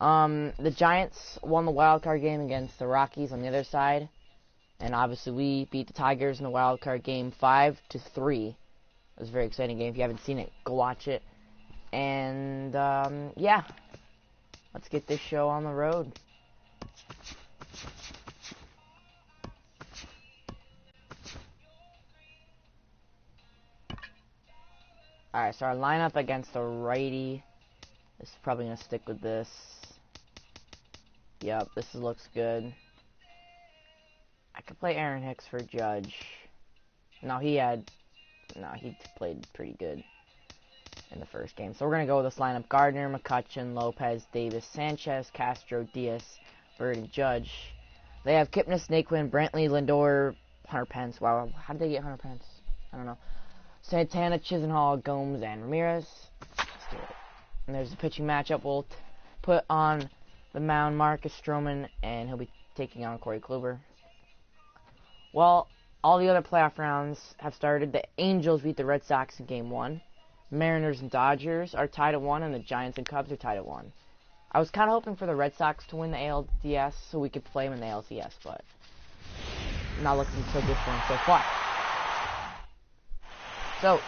The Giants won the wild card game against the Rockies on the other side, and obviously we beat the Tigers in the wild card game 5-3. It was a very exciting game. If you haven't seen it, go watch it. And yeah, let's get this show on the road. Alright, so our lineup against the righty is probably going to stick with this. Yep, this looks good. I could play Aaron Hicks for Judge. He played pretty good in the first game. So we're going to go with this lineup. Gardner, McCutchen, Lopez, Davis, Sanchez, Castro, Diaz, Bird, and Judge. They have Kipnis, Naquin, Brantley, Lindor, Hunter Pence. Wow, how did they get Hunter Pence? I don't know. Santana, Chisenhall, Gomes, and Ramirez. Let's do it. And there's the pitching matchup. We'll put on the mound Marcus Stroman, and he'll be taking on Corey Kluber. Well, all the other playoff rounds have started. The Angels beat the Red Sox in Game 1. Mariners and Dodgers are tied at 1, and the Giants and Cubs are tied at 1. I was kind of hoping for the Red Sox to win the ALDS so we could play them in the ALCS, but not looking so good for them so far. So,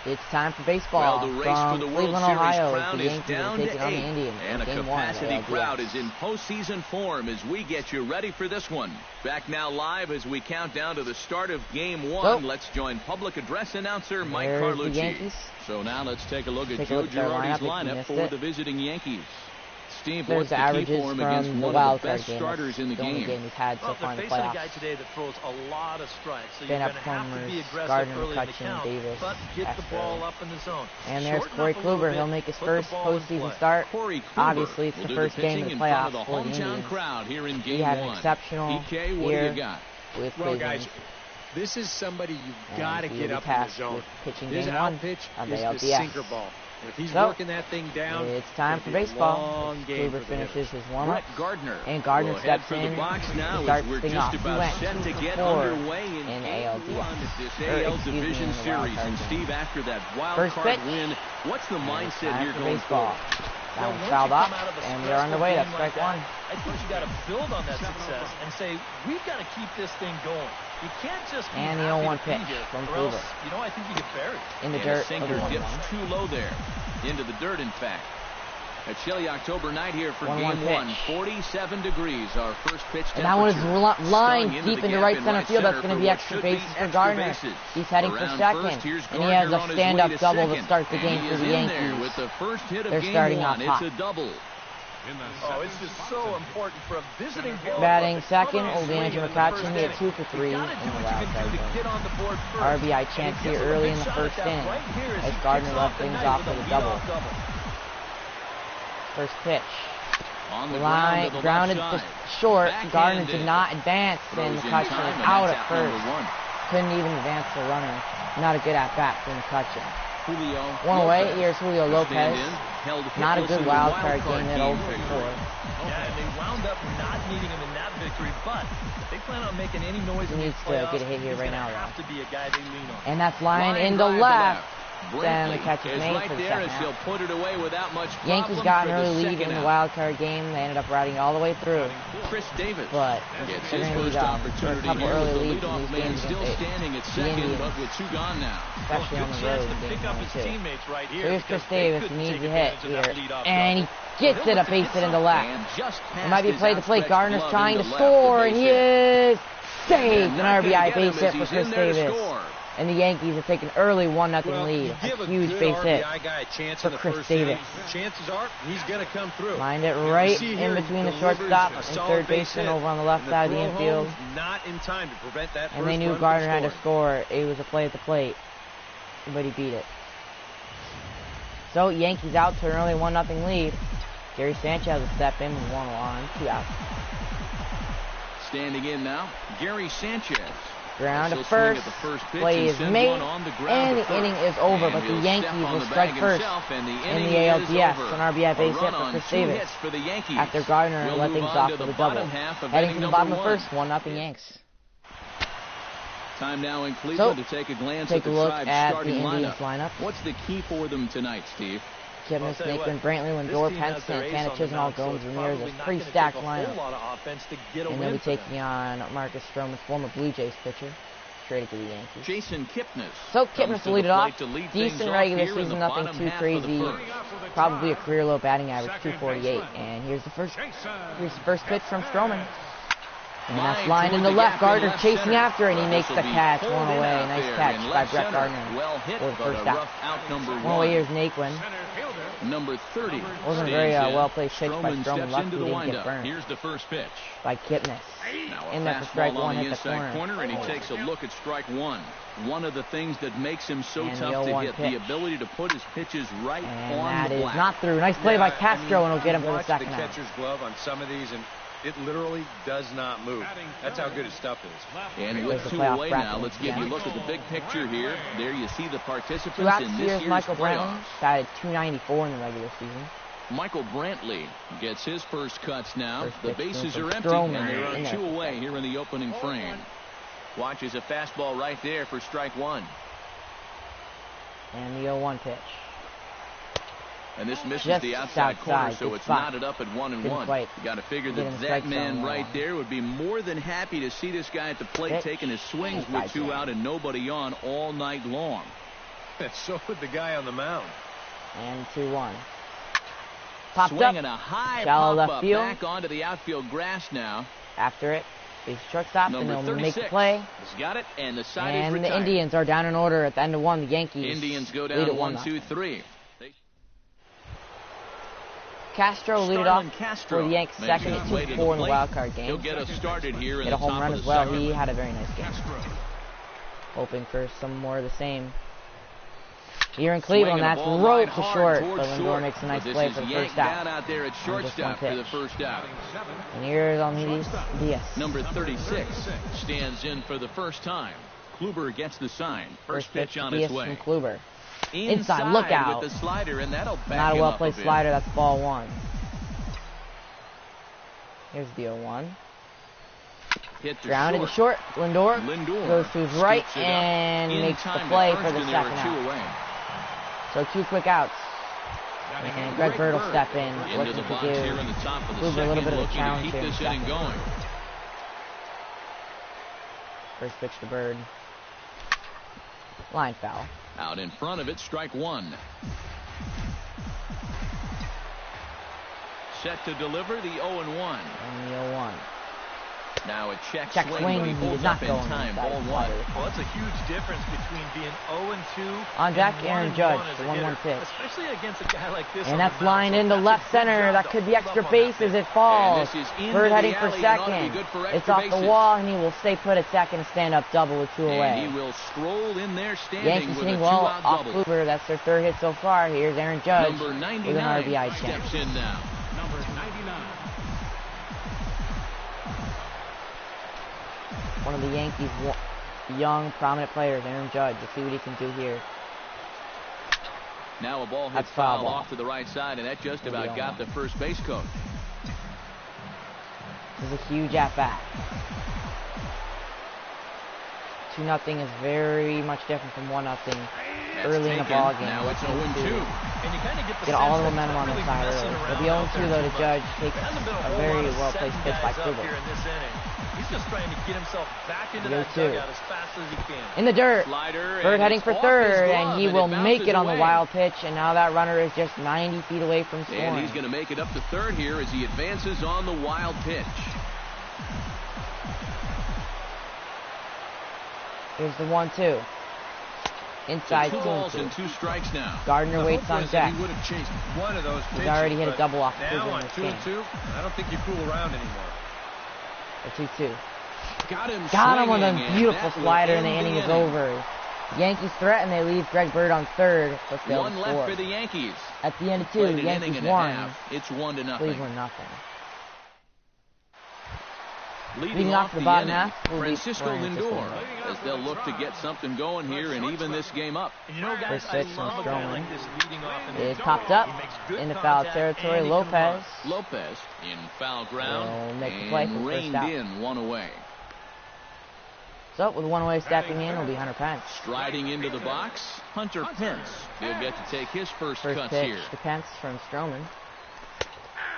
it's time for baseball. Well, the race from for the World Cleveland, Series Ohio, crown the is Yankees down are taking to on the 8, Indians and a Game 1 of the capacity ALDS. crowd is in postseason form as we get you ready for this one. Back now live as we count down to the start of Game 1. Let's join public address announcer Mike Carlucci. So now let's take a look at Joe Girardi's lineup for the visiting Yankees. Steve, There's what's the key for him against one of the best starters in the game game? He's had so far in the playoffs. A guy today that throws a lot of strikes, so you're going to have to be aggressive early in the count, Davis, but get the ball up in the zone. And there's Corey Kluber. He'll make his first postseason start. Obviously, it's the first game of the playoffs for the Indians. Crowd here in Game he had an exceptional year with Cleveland. This is somebody you've got to get up in the zone. Pitching His Game 1 outpitch of is the the ALDS. sinker ball. If he's working that thing down, it's time for baseball. Kluber finishes his warm-up, and Gardner steps in and starts things off. He went 2-for-4 in ALDS. Division Series. And Steve, after that wild card win, what's the mindset here going forward? That one's fouled off, and we are underway. That's strike 1. I think you got to build on that success and say, we've got to keep this thing going. You can't just be and the 0-1 pitch from Kluber. I think you get buried. In the dirt. Sinker dips too low there. Into the dirt, in fact. A chilly October night here for Game 1. 47 degrees, our first pitch temperature. And that one is lined deep into right center field. That's going to be extra bases for Gardner. He's heading for second. And he has a stand-up double to start the game for the Yankees. They're starting off hot. It's a double. It's just so important for a visiting ball. Batting second will be Andrew McCutchen. He had 2-for-3 in the wild card game. RBI chance here early in the first inning as Gardner left things off with a double. First pitch. Line grounded to short. Gardner did not advance, and McCutchen was out at first. Couldn't even advance the runner. Not a good at-bat for McCutchen. One away, here's Julio Lopez. Not a good wild card game at 0-4. Yeah, and they wound up not needing him in that victory, but they plan on making any noise. He needs to get a hit here right now. Have to be a guy they lean on. And that's line into left. Then the catch is made for the second half. Put it away without much Yankees got an early lead in the wild card game. They ended up riding all the way through. Chris Davis but they're going to need a couple early leads in these games still standing at second, but with 2 gone now. Especially on the road. Pick up his teammates right here. So here's Chris Davis. He needs a hit here. And he gets it, a base hit into left. It might be a play to play. Gardner's trying to score, and he is saved. An RBI base hit for Chris Davis. And the Yankees have taken early 1-0 lead. A huge base hit for Chris Davis. Chances are he's going to come through. Lined it right in between the shortstop and third baseman over on the left side of the infield. Not in time to prevent that. And they knew Gardner had to score. It was a play at the plate, but he beat it. So Yankees out to an early 1-0 lead. Gary Sanchez will step in with 1 on, 2 out. Standing in now, Gary Sanchez. Ground to first, play is made, and the inning is over, but the Yankees will strike first in the ALDS. An RBI base hit for Chris Davis after Gardner let things off with a double. Heading to the bottom of the first, 1-0 Yanks. Time now in Cleveland to take a glance at the look tribe at starting the Indians lineup. lineup. What's the key for them tonight, Steve? Kipnis, Naquin, Brantley, Lindor, Pence, Santana, Chisenhall, Gomes, Ramirez. It's a pretty stacked lineup. And they'll be taking on Marcus Stroman, former Blue Jays pitcher, traded to the Yankees. Jason Kipnis. So Kipnis will lead it off. Decent regular season, nothing too crazy. Probably a career low batting average, 248. And here's the first pitch from Stroman. And that's lined in the left. Gardner chasing after, and he makes the catch. One away. Nice catch by Brett Gardner for the first out. One away, here's Naquin. Number 30. Wasn't a very well-placed pitch by Stroman. Luckily he didn't get burned. Here's the first pitch. By Kipnis. In there for strike one, hit the corner. And he takes a look at strike one. One of the things that makes him so tough to hit, the ability to put his pitches right on the black. That is not through. Nice play by Castro, and he'll get him for the second out. The catcher's glove on some of these, and it literally does not move. That's how good his stuff is. And with 2 away now, let's give you a look at the big picture here. There you see the participants in this year's Michael playoffs. Brantley batted .294 in the regular season. Michael Brantley gets his first cuts now. The bases are empty, Stroman, and there are 2 away here in the opening frame. Watches a fastball right there for strike one. And the 0-1 pitch. And this misses Just the outside corner, so good it's spot. knotted up at 1-1. You got to figure that man right there would be more than happy to see this guy at the plate taking his swings with 2 out and nobody on all night long. So would the guy on the mound. And 2-1. Popped Swinging up. a high Shallow pop left up field. back onto the outfield grass now. After it, he's shortstop, and Number he'll 36 make the play. He's got it, and the side is And retired. the Indians are down in order at the end of one. The Yankees Indians go lead down at 1-2-3. Castro will lead it off Castro for the Yankees, second at 2-4 in the wild card game. He'll get us started here in Hit the a home top run of as the well. second. He had a very nice game. Hoping for some more of the same. Here in Cleveland, that's rope to short, but Lindor makes a nice play for the first out. Down out there at shortstop for the first out. And here's Almides Diaz. Number 36 stands in for the first time. Kluber gets the sign. First pitch on its way. From Kluber. Inside, look out. With the slider, and that'll back Not a him up well-placed bit. slider, that's ball one. Here's the 0-1. Grounded to short. Lindor goes to his right and makes the play for the second out. So 2 quick outs. And Greg Bird will step in, looking to give Kluber a little bit of a challenge here in the second. First pitch to Bird. Line foul. Out in front of it, strike one. Set to deliver the 0-1. And the 0-1. Now a check swing. He did not go in time. Ball one. Well, that's a huge difference between being 0-2 on deck. Aaron Judge, the 1-1 pitch. Especially against a guy like this. And that's lined into left center. That could be extra bases. It falls. Bird heading for second. It's off the wall, and he will stay put at second and stand up double with 2 away. And he will stroll in there standing Yankees with hitting a well 2-out off double. Kluber. That's their 3rd hit so far. Here's Aaron Judge Number 99 with an RBI chance. steps in now. Number 99. One of the Yankees' young, prominent players, Aaron Judge. Let's see what he can do here. Now a ball hits foul off to the right side, and that just about got the first base coach. This is a huge at-bat. 2-0 is very much different from 1-0 early in the ball game. Now it's 0-2. And you kind of get all the momentum on the side early. It'll be 0-2 though to Judge. Takes a very well-placed pitch by Kluber. He's just trying to get himself back into that dugout as fast as he can. In the dirt. Bird heading for third, and he will make it on the wild pitch, and now that runner is just 90 feet away from scoring. And he's going to make it up to third here as he advances on the wild pitch. Here's the 1-2. Inside 2 balls and 2 strikes now. Gardner waits on deck. He would have chased one of those pitches. He's already hit a double off the now in this game. 2-2, I don't think you fool around anymore. A 2-2. Got him with a beautiful slider, and the inning is over. Yankees threaten. They leave Greg Bird on third. But they'll one score. left for the Yankees. At the end of 2, Yankees won. It's 1-0. Cleveland nothing. Leading off the bottom half, Francisco Lindor, as they'll look to get something going here and even this game up. You know, guys, first pitch from Stroman. like this leading off in It popped up into foul territory. Lopez in foul ground will make the play for and the first reined out. in 1 away. So, with one away stepping in, will be Hunter Pence. Striding into the box, Hunter Pence. He'll get to take his first cuts pitch here. to Pence from Stroman.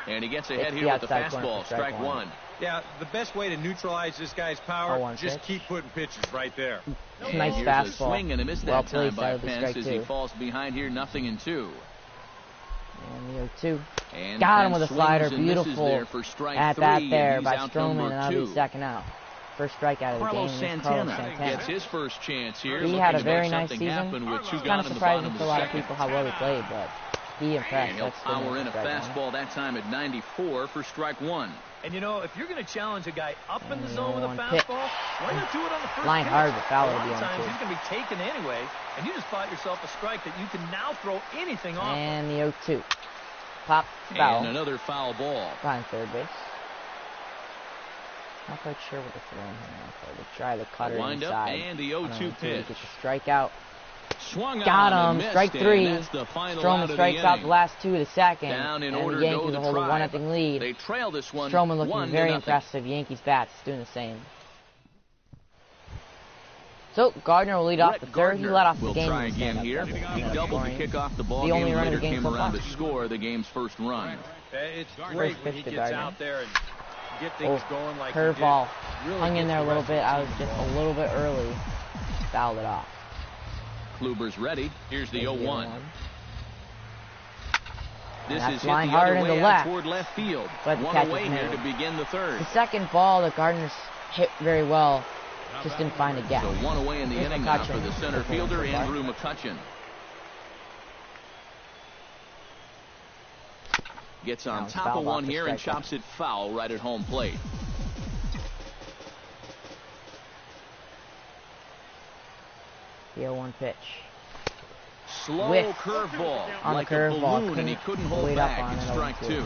And he gets ahead here with the fastball, strike one. Yeah, the best way to neutralize this guy's power, just pitch. keep putting pitches right there. Nice here's fastball. A swing and a miss Well that time played, by side Pence as he 2. falls behind here, 0-2. And the 0-2. And Got him Pence with a slider, swings and beautiful there for strike at 3, bat and there he's by out Stroman, number and that'll be 2. second out. First strikeout of the Carlos game. Santana gets his first chance here. He had a Looking to very make nice something season. happen with two It's kind gone of in the surprising bottom of to a the lot of second. people how well he played, but he impressed. And he'll power in a fastball that time at 94 for strike 1. And you know, if you're going to challenge a guy up in the zone with a pitch. fastball, why not do it on the first Line pitch? hard, but foul A to lot be of on times two. he's going to be taken anyway, and you just bought yourself a strike that you can now throw anything off. And the 0-2. Pop, foul. And another foul ball. Behind third base. Not quite sure what they're throwing here. Okay, they try the cutter Wind inside. up and the 0-2 pitch. Gets a strikeout. Swung Got on him. Strike and 3. that's the final Stroman out of strikes the out the inning. last 2 of the second. Down in and order the to Yankees go the hold a Tribe. 1-0 lead. They trail this one. Stroman looking very 1-0. impressive. Yankees bats doing the same. So Gardner will lead off the third. He led off the game. Try again here. He doubled to kick off the ball. The only run of later the game came so around far. to score the game's first run. It's great when he pitch to gets Gardner. out there and get things going like he did. Curveball. Really Hung in gets there a the little rest bit. of the I was team just going. a little bit early. Fouled it off. Kluber's ready. Here's the Here's the 0-1. This that's is hit line the hard other into way left. out toward left field. But the One catch is away here made. to begin the third. The second ball that Gardner's hit very well. Just didn't find a gap. So one away in the Here's inning now McCutchen. for the center fielder, Andrew McCutchen. Gets on top of fouled one off the here and strike chops it foul right at home plate. The 0-1 pitch. Slow Whiff curveball, on like the a curveball. balloon, and he couldn't hold Wait up back. on It's it, strike 0-2. 2.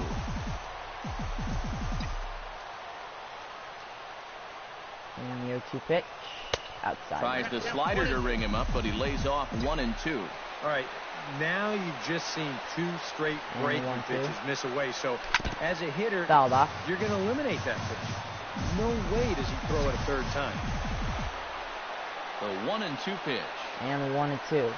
And the 0-2 pitch. Outside. Tries the slider to ring him up, but he lays off 1 and 2. All right, now you've just seen 2 straight And breaking 1-2. pitches miss away. So as a hitter, Fouled off. you're going to eliminate that pitch. No way does he throw it a third time. The 1 and 2 pitch. And the 1 and 2.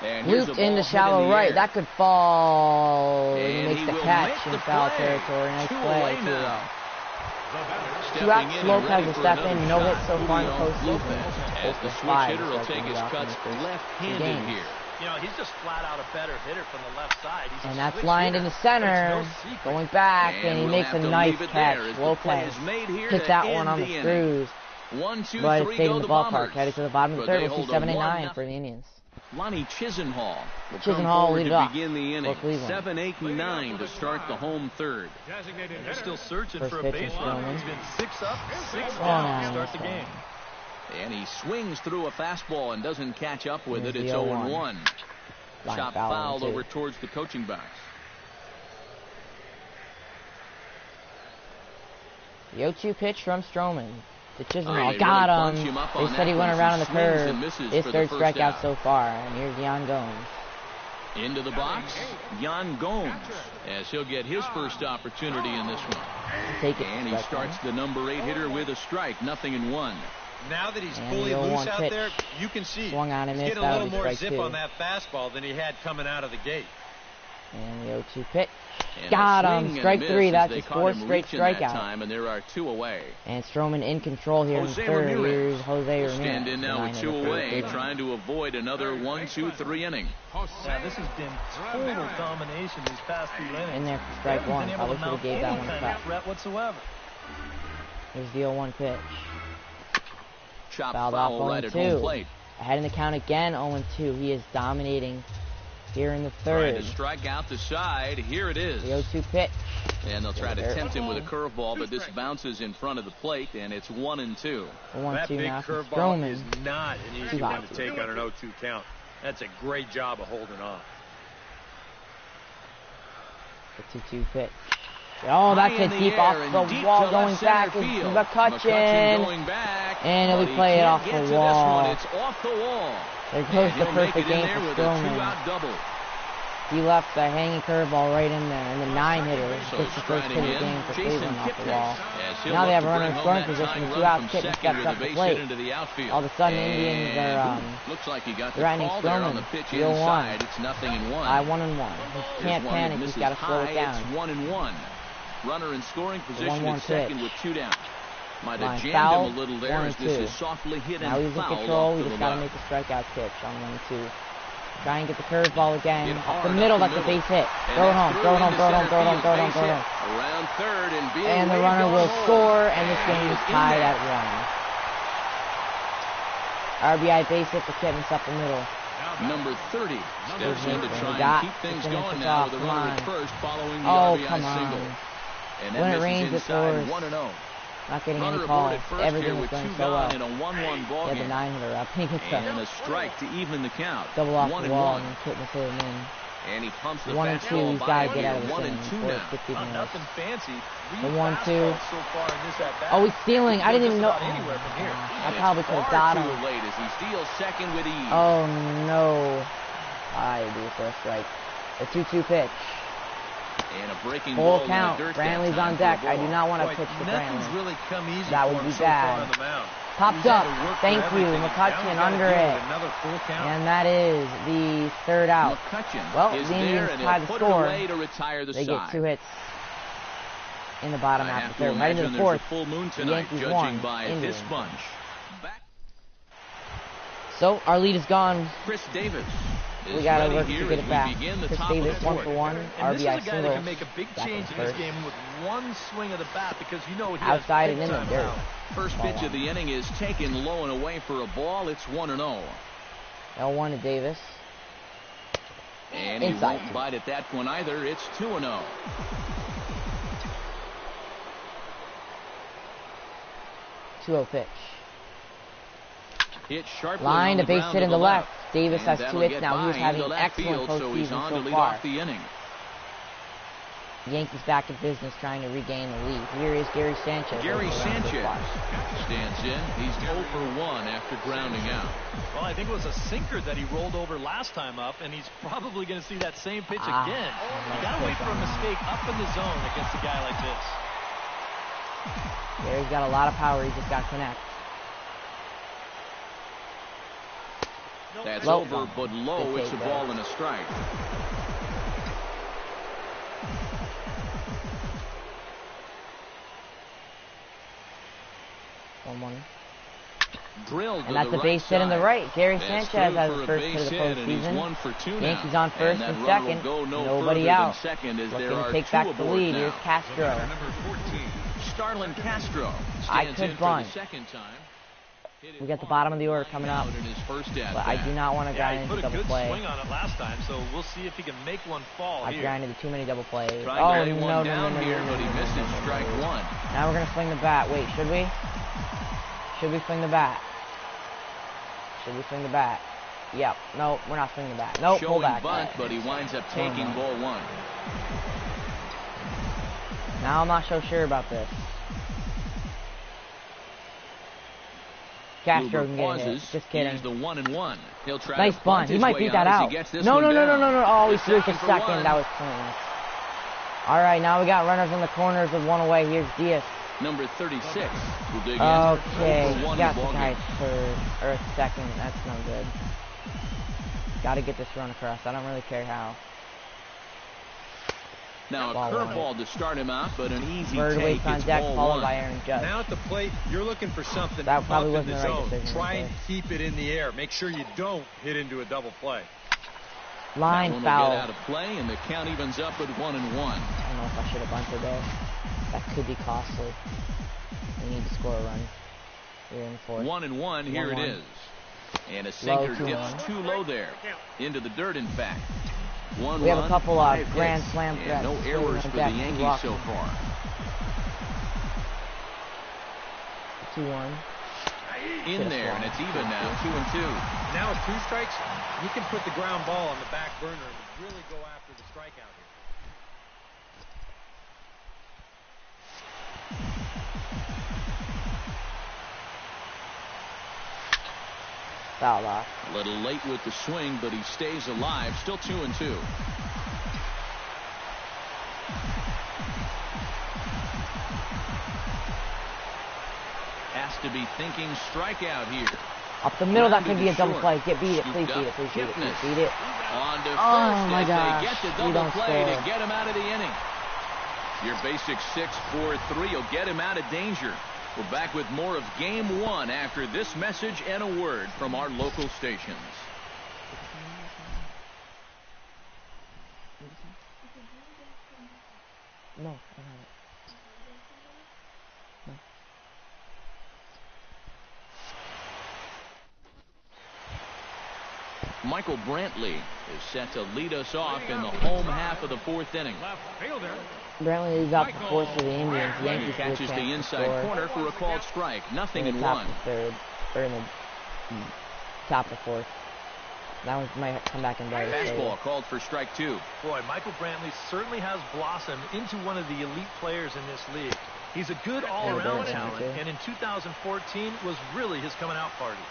And here's Looped the ball into hit shallow in the right. air. That could fall. He And makes he the will catch make in the foul play. territory. Nice 2 play. away 2-0. now. 2 Stepping outs. in and Lopez ready will for step another in. No hit shot, so far in the Julio postseason. Lopez, as the switch 5 hitter will striking take his off in cuts the first 2 left-handed games. here. You know, he's just flat out a better hitter from the left side. He's And a that's switch lined hitter. into center. There's no secret. Going back, and he we'll makes have a to nice leave it catch. there as the play Lopez is made here hit to that end one on the inning. screws. 1, 2, But 3 it stayed go in the the ballpark. Bombers. Headed to the bottom of the But third. they We'll see hold a 7-9 1-0. for the Indians. Lonnie Chisenhall will Chisenhall come forward lead it to off begin the inning. for Cleveland. 7, 8, and 9 to start the home third. They're still searching First for a pitch base is runner. Stroman. He's been 6 up, 6 Oh, down no, to start the that's game. And he swings through a fastball and doesn't catch up with Here's it. the It's 0-1. 0-1. Line Shot foul, fouled 1-2. over towards the coaching box. The 0-2 pitch from Stroman to Chisenhall. They really Got bunch him. him up They on said that he went one. around on the He swings curve. and misses His for the third first strikeout out. so far. And here's Yan Gomes. Into the box, Yan Gomes, as he'll get his first opportunity in this one. Take it. And he starts the number 8 hitter with a strike, 0-1. Now that he's And fully the 0-1 loose out pitch. there, you can see Swung on and he's missed. getting a That'll little be more strike zip 2. on that fastball than he had coming out of the gate. And the 0-2 pitch. And Got a him. swing and Strike a 3. miss That's as they his caught 4th him straight reaching that strikeout. time, and there are 2 away. And Stroman in control here Jose in the third. Ramirez Here's Jose Ramirez. Stand in now with 2 line of the away, third. trying to avoid another 1, 2, 3 inning. Yeah, this has been total domination these past 2 innings. In there for strike They haven't 1. been able Probably to should have mount gave that any one a kind foul. of threat whatsoever. Here's the 0-1 pitch. Chop Fouled off foul right at 0-2. home plate. Ahead in the count again, 0-2. He is dominating here in the Trying third. to strike out the side. Here it is. The 0-2 pitch. And they'll try to tempt him with a curveball, but this bounces in front of the plate, and it's 1-2. The That 1-2 big now from curveball Stroman. is not an easy Too one hot. to take on an 0-2 count. That's a great job of holding on. The 2-2 pitch. Oh, that's High in a the deep air off and the deep wall to going left center back. It's field. McCutchen. going back, And he'll but be he playing it can't off get the to this wall. one. It's off the wall. There And goes the he'll make perfect it in game there for with a Stroman. 2-out double. He left the hanging curveball right in there, and the 9-hitter gets the first hit of the game for Cleveland off the wall. Now they have a runner in scoring position, 2 outs, Kitten steps up the plate. All of a sudden, Indians are threatening Stroman. 0-1. It's 0-1. 1-1. He can't panic. He's got to slow it down. It's 1-1. Runner in scoring position at second with 2 down. Might have jammed foul, him a little there as this is softly hit now and he's in foul control. off We to just the got to left. make a strikeout pitch on 1-2. Try and get the curveball again. Up the middle, that's a base hit. Throw it home, throw it home, throw it home, throw it home, throw it home, throw it home. Around third And the runner will score, and this game is tied at 1. RBI base hit for Kitten up the middle. Number 30 steps in to try and keep things going now with the runner at first following the RBI single. And when it rains, it pours. 1-0. Not getting any calls. Everything was going so well. In a 1-1 ball yeah, game. the 9-hitter up. He gets and a strike to even the count. Double off the wall, and Kitten hit him in. And he pumps the 1-2. He's got to get out of the 1-2 now. Nothing fancy. The 1-2. So far in this at-bat. Oh, he's stealing. I didn't even know. Anywhere from here. I probably could have got him. Too late as he steals second with ease. Oh no! I do for a strike. The 2-2 pitch. And a breaking Full ball count. Brantley's on deck. I do not want to pitch to Brantley. Really come easy that would be bad. Popped up. Thank you, McCutcheon under it. And that is the 3rd out. Well, the Indians tie the score. They get 2 hits in the bottom half of the 3rd. Right into the 4th. The Yankees won. Indians. So our lead is gone. Chris Davis. We got to work to get it back. Chris Davis 1-for-1, and this is a RBI guy that single. can make a big change in this game with one swing of the bat because you know he outside has and in the dirt. First pitch of the inning is taken low and away for a ball. It's 1-0. L1 to Davis. And he won't bite at that one either. It's 2-0. Pitch. Hit sharply line to base hit in the left. Davis has 2 hits now. He was having an excellent postseason so far. The Yankees back in business trying to regain the lead. Here is Gary Sanchez. Gary Sanchez stands in. He's 0 for 1 after grounding out. Well, I think it was a sinker that he rolled over last time up, and he's probably going to see that same pitch again. You got to wait for a mistake up in the zone against a guy like this. Gary's got a lot of power. He just got to connect. That's over, but low. It's a ball and a strike. Drilled and that's a base hit in the right. Gary Sanchez has his first hit of the postseason. Yankees on first and second. Nobody out. Looking to take back the lead. Here's Castro. Starlin Castro. I could bunt. We got the bottom of the order coming up, but I do not want to grind into double play. Swing on it last time, so we'll see if he can make one fall. I grinded too many double plays. Oh, no. But he misses strike 1. Now we're going to swing the bat. Wait, should we? Should we swing the bat? Should we swing the bat? Yep. No, we're not swinging the bat. No, pull back. Bunt, but he winds up taking ball 1. Now I'm not so sure about this. Castro can get it. Just kidding. The 1-1. He'll try nice bunt. He might beat that out. No. Oh, he threw it to second. That was pointless. All right, now we got runners on the corners with 1 away. Here's Diaz. Number 36 will dig in. Okay, got the guy third or second. That's no good. Got to get this run across. I don't really care how. Now a curveball to start him out, but an easy Bird take. waits on deck, followed by Aaron Judge. Now at the plate, you're looking for something that probably up in wasn't the the right zone. decision. Try and keep it in the air. Make sure you don't hit into a double play. Line that foul. Will get out of play, and the count evens up at 1-1. I don't know if I should have bunted there. That could be costly. We need to score a run. We're in 4th. 1-1. Here it is. And a sinker dips too low there. Into the dirt, in fact. We have a couple of grand slam threats. No errors for the Yankees so far. 2-1. In there, and it's even now, 2-2. Now with 2 strikes, you can put the ground ball on the back burner and really go after the strikeout here. Foul off. A little late with the swing, but he stays alive. Still 2-2. has to be thinking strikeout here. Up the middle, that could be a double play. Beat it, please beat it, please beat it, please beat it. On to Oh first my as gosh, they get the we double don't play score. to get him out of the inning. Your basic 6-4-3 will get him out of danger. We're back with more of Game 1 after this message and a word from our local stations. No, I don't have it. Michael Brantley is set to lead us off in the home half of the 4th inning. Brantley is up the fourth for the Indians. The Yankees Catches the inside corner for a called strike. Nothing in top one. of the third, or in the top of the fourth. That one might come back in better. Fastball called for strike 2. Boy, Michael Brantley certainly has blossomed into one of the elite players in this league. He's a good all-around talent, and in 2014 was really his coming-out party.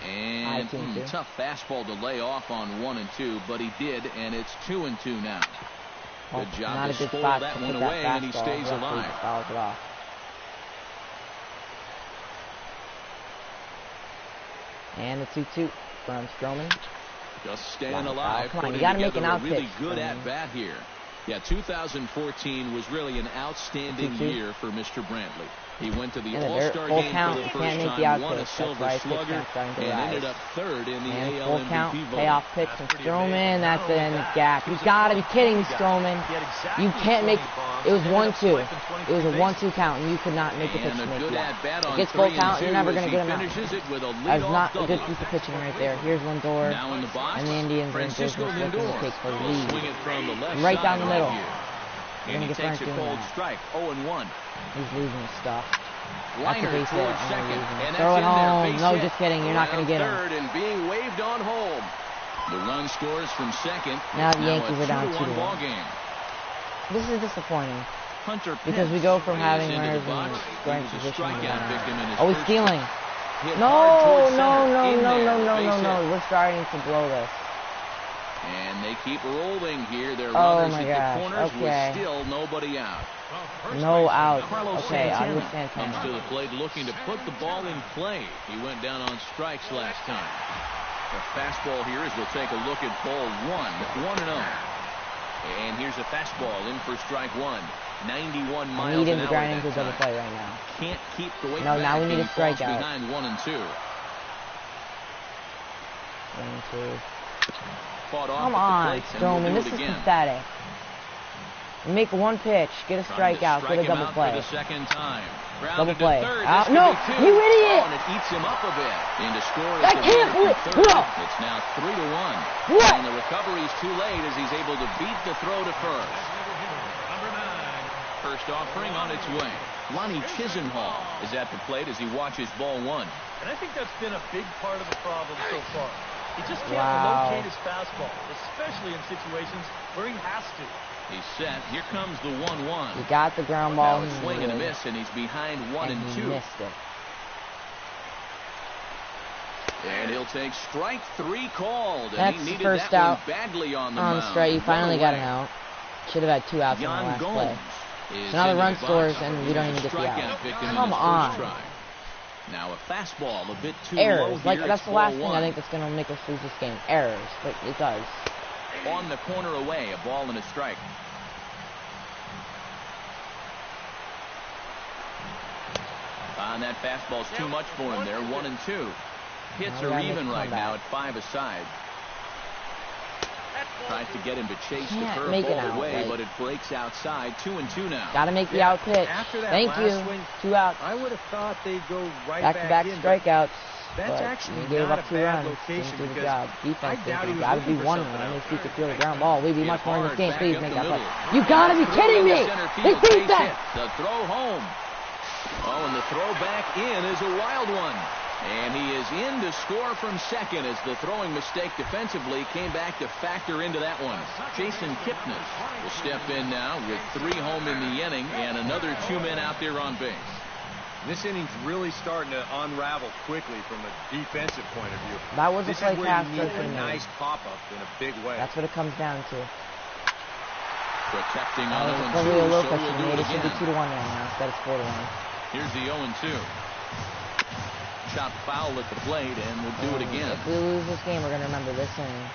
And tough fastball to lay off on 1 and 2, but he did, and it's 2 and 2 now. Good job to spoil that one away, and he stays alive. Fouls it off. And the 2-2 from Stroman. Just staying alive. Come on, you gotta make an out pitch. Really good at bat here. Yeah, 2014 was really an outstanding year for Mr. Brantley. He went to the All-Star game for the first time, won a Silver Slugger, and ended up 3rd in the AL MVP vote. Payoff pitch from Stroman. That's in the gap. You gotta be kidding me, Stroman. You can't make. It was 1-2. It was a 1-2 count, and you could not make a pitch to make it out. It gets full count, you're never gonna get him out. That's not a good piece of pitching right there. Here's Lindor, and the Indians are in business looking to take the lead. Right down the middle. And he takes a cold strike. 0-1. He's losing his stuff. That's a Liner base hit. towards second, and Throw it that's in there. home. Base No, hit. just kidding. You're not going to get him. Third and being waved on home. The run scores from second. Now the It's Yankees are down 2-1 ball game. This is disappointing Hunter because we go from is having into runners the in box. scoring He was a position. strikeout victim in his Oh, he's first stealing. hit No, hard towards no, center. no, In no, there. no, no, Base no, hit. no. We're starting to blow this. And they keep rolling here. Their Oh runners my at gosh, the corners okay. with still nobody out. No out. Carlos Okay, I Santana understand. comes to the plate looking to put the ball in play. He went down on strikes last time. The fastball here as we'll take a look at ball 1-0. And here's a fastball in for strike 1. 91 miles I need him an to hour grind that into a double time. play right now. Can't keep the weight No, back. now we need He a falls strikeout. behind 1 and 2. 1 and 2. Fought off Come at the on, plate, and we'll Stroman. do This it is again. pathetic. Make one pitch, get a Trying to strikeout, strike get a him double out play. for the second time. Double Grounded play. to third. Out. This No, could be 2. you idiot! Oh, and it eats him up a bit. In to score is I the can't runner believe- from third. no. It's now 3-1. What? And the recovery's too late as he's able to beat the throw to first. First offering on its way. Lonnie Chisenhall is at the plate as he watches ball 1. And I think that's been a big part of the problem so far. He just can't Wow. locate his fastball, especially in situations where he has to. He's set. Here comes the 1-1. He got the ground ball. Now a swing and a miss, and he's behind 1 and 2. He missed it. And he'll take strike 3 called. And That's he needed first that out one badly on the on mound. strike. You finally got Run an away. out. Should have had 2 outs in the Yan last play. Gomes is So now the into run box. scores, and we He don't was even a get the out. strikeout victim in Come his on. first try. Now a fastball, a bit too low Errors. Like, here. that's It's the last ball thing I 1. think that's going to make us lose this game. Errors. But it does. On the corner away, a ball and a strike. And that fastball's too much for him there. 1 and 2. Hits Now we are gotta even make a right now comeback. at 5 aside. Tries to get him to chase the Can't make it curveball out, away, like- but it breaks outside. 2 and 2 now. Got to make the out pitch. After that Thank last you. swing, 2 outs. I would have thought they'd go right Back-to-back in. but strikeouts. That's But actually we gave not up a 2 bad runs. location Didn't do the because job. I Defense, doubt he was got to looking be for 1 something run. else. If you could throw the ground ball, we'd be much more in this Hard game. back Please up make the that play. middle. You got to be Throw kidding into me. center They field, beat base that. hit. The throw home. Oh, and the throw back in is a wild one. And he is in to score from second as the throwing mistake defensively came back to factor into that one. Jason Kipnis will step in now with 3 home in the inning and another 2 men out there on base. This inning's really starting to unravel quickly from a defensive point of view. That was a This play is where pass you need to a me. nice pop-up in a big way. That's what it comes down to. Protecting That on was 0-2, probably a low so question. we'll do it It should be again. 2-1 right now instead of 4-1. Here's the 0-2. Chop foul at the plate, and we'll do it again. If we lose this game, we're going to remember this inning.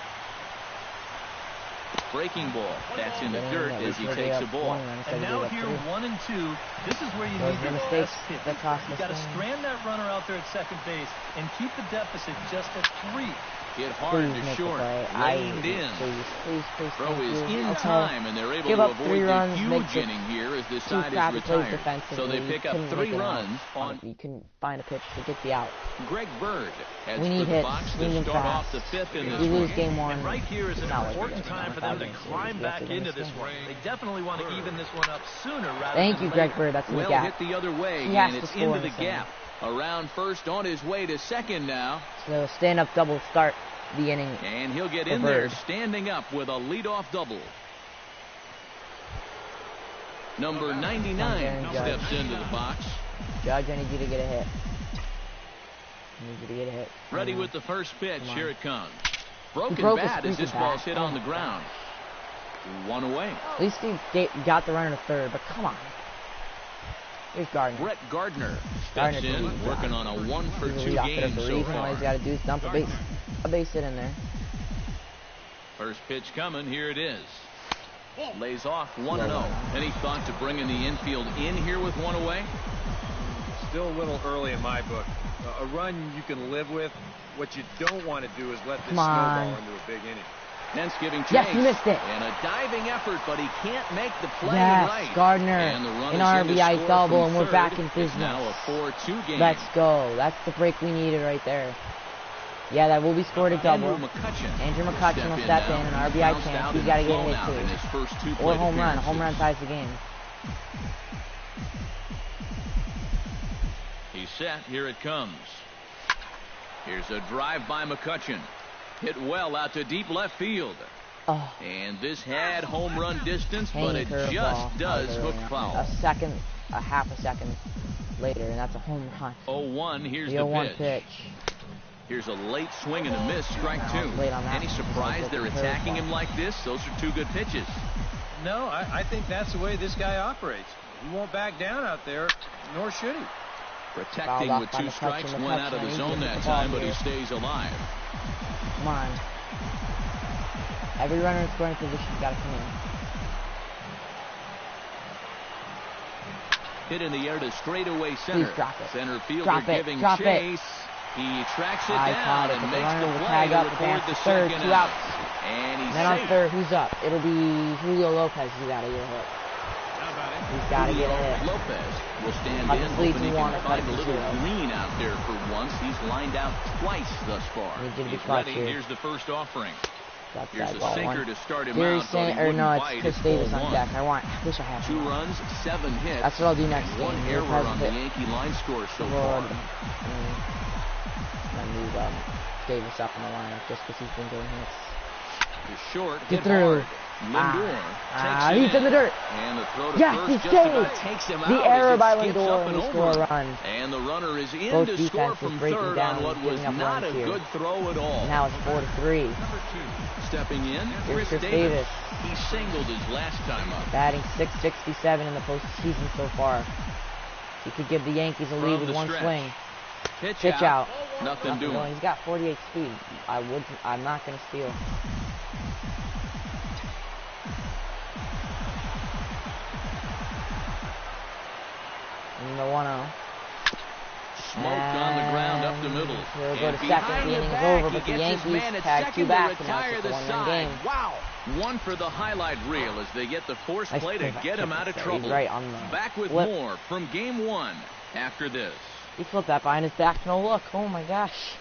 Breaking ball. That's in the dirt as he takes a ball. And now here, 1-2. This is where you need your best pitch. You got to strand that runner out there at second base and keep the deficit just at 3. Hit hard to short. Reined in. Please, Throw is in time, and they're able to avoid the huge inning here as this side is retired. So they pick up 3 runs on. You couldn't find a pitch to get the out. Greg Bird heads We need for the hits. box We to need start fast. off the 5th in this We lose one. game 1. And right here is an Not important time for them to climb back into this one. They definitely want to even this one up sooner rather Thank than you, Greg later. Bird. That's in the Well gap. hit the other way, He has and to it's score into in the this inning. gap. Around first on his way to second now. So stand-up double start the inning. And he'll get in Bird. there standing up with a leadoff double. Number 99 steps into the box. Judge, I need you to get a hit. Ready with the first pitch. Here it comes. Broken broke his bat as this freaking ball's bat. hit on the ground. 1 away. At least he got the runner to third, but come on. Here's Gardner. Brett Gardner Gardner steps in, can working on a 1-for-2 He's a leadoff hitter game for a so reason. All far. he's got to do is dump a base hit in there. First pitch coming. Here it is. Lays off 1-0. Any thought to bringing the infield in here with 1 away? Still a little early in my book. A run you can live with. What you don't want to do is let this snowball into a big inning. Nance giving chase. Yes, he missed it. And a diving effort, but he can't make the play Yes, right. Gardner. And the run An is in to RBI score double, from and we're third. back in It's business. now a 4-2 game. Let's go. That's the break we needed right there. Yeah, that will be scored a double. Andrew McCutchen will step in, an RBI chance. He's got to get a hit too. Or home run. Home run ties the game. He's set. Here it comes. Here's a drive by McCutchen. Hit well out to deep left field. Oh. And this had home run distance, but it Hanging just curveball. does hook foul. A half a second later, and that's a home run. 0-1. Here's The the 0-1 pitch. pitch. Here's a late swing and a miss. Strike 2. Late on that. Any surprise they're attacking him like this? Those are 2 good pitches. No, I think that's the way this guy operates. He won't back down out there, nor should he. Protecting with 2 strikes, went out of the zone that time, but he stays alive. Come on. Every runner in scoring position's got to come in. Hit in the air to straightaway center. Please drop it. Center fielder Drop it. giving Drop chase. He tracks it down and The makes runner the will play tag to up, record advance the to third, second 2 out. outs. And he's Then on safe. third, who's up? It'll be Julio Lopez. He's got to get a hit. He's got to get a hit. Lopez will stand Cut in, the hoping lead he to 1 can or find cut a it to little 0. green out there for once. He's lined out twice thus far. Need you to be He's clutch ready. here. Here's the first offering. That's Here's that a ball sinker one. to start him Gary out, but he or wouldn't no, it's bite. Chris It's Davis ball on 1. deck. I wish I had 2 him. runs, 7 hits. That's what I'll do next game. 1 error on the Yankee line score so far. I move Davis up in the lineup just because he's been getting hits. He's short. Get hit through. hard. Lindor takes it He's in the dirt. And the throw to Yes, first he's just saved. about takes him The out error as it by skips Lindor up and and we score over. a run. And the runner is in Both to score defenses from breaking third down on what and was giving up not a runs here. good throw at all. Now it's 4-3. Stepping in, Here's Chris Chris Davis. He singled his last time up. Batting .667 in the postseason so far. He could give the Yankees a lead From with the 1 stretch. swing. Pitch out. Nothing doing. He's got 48 speed. I'm not going to steal. And the 1-0. Smoked on the ground up the middle. He'll go And to second. behind The inning's back, over, he but the gets his Yankees man at tag second 2 back, to and now retire it's the just a side. 1-run game. Wow. 1 for the highlight reel as they get the force Nice play to play get him by out of He's trouble. right on the Back with flip. more from game 1 after this. He flipped that behind his back. No look. Oh my gosh.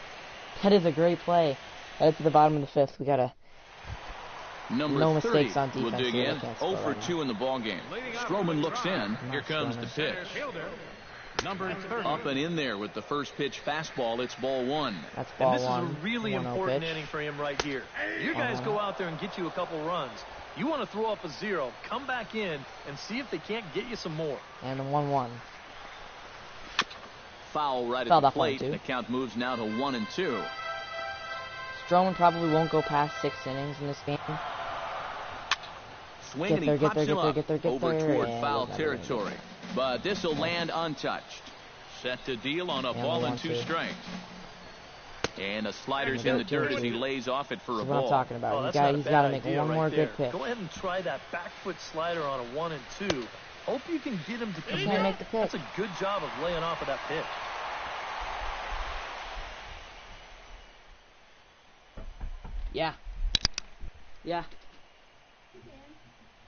That is a great play. Headed to the bottom of the 5th. We got to Number no 30 mistakes on defense. will dig here. in. 0 for 2 in the ball game. Stroman looks in. Here comes the pitch. Number 30. Up and in there with the first pitch fastball. It's ball 1. That's ball And this 1. is a really 1-0 important pitch. inning for him right here. You guys go out there and get you a couple runs. You want to throw up a 0, come back in, and see if they can't get you some more. And a 1-1. Foul right Fouled at the off 1-2. plate. The count moves now to 1-2. Stroman probably won't go past 6 innings in this game. Swing and he pops him up get there. over toward Yeah, foul we'll territory. but this will land untouched. Set to deal on a ball and 2 strikes. And the slider's in the dirt as he lays off it for a ball. What I'm talking about. Oh, He's got to make one more good pitch. Go ahead and try that back foot slider on a 1 and 2. Hope you can get him to commit. Make the pitch. That's a good job of laying off of that pitch. Yeah. Yeah.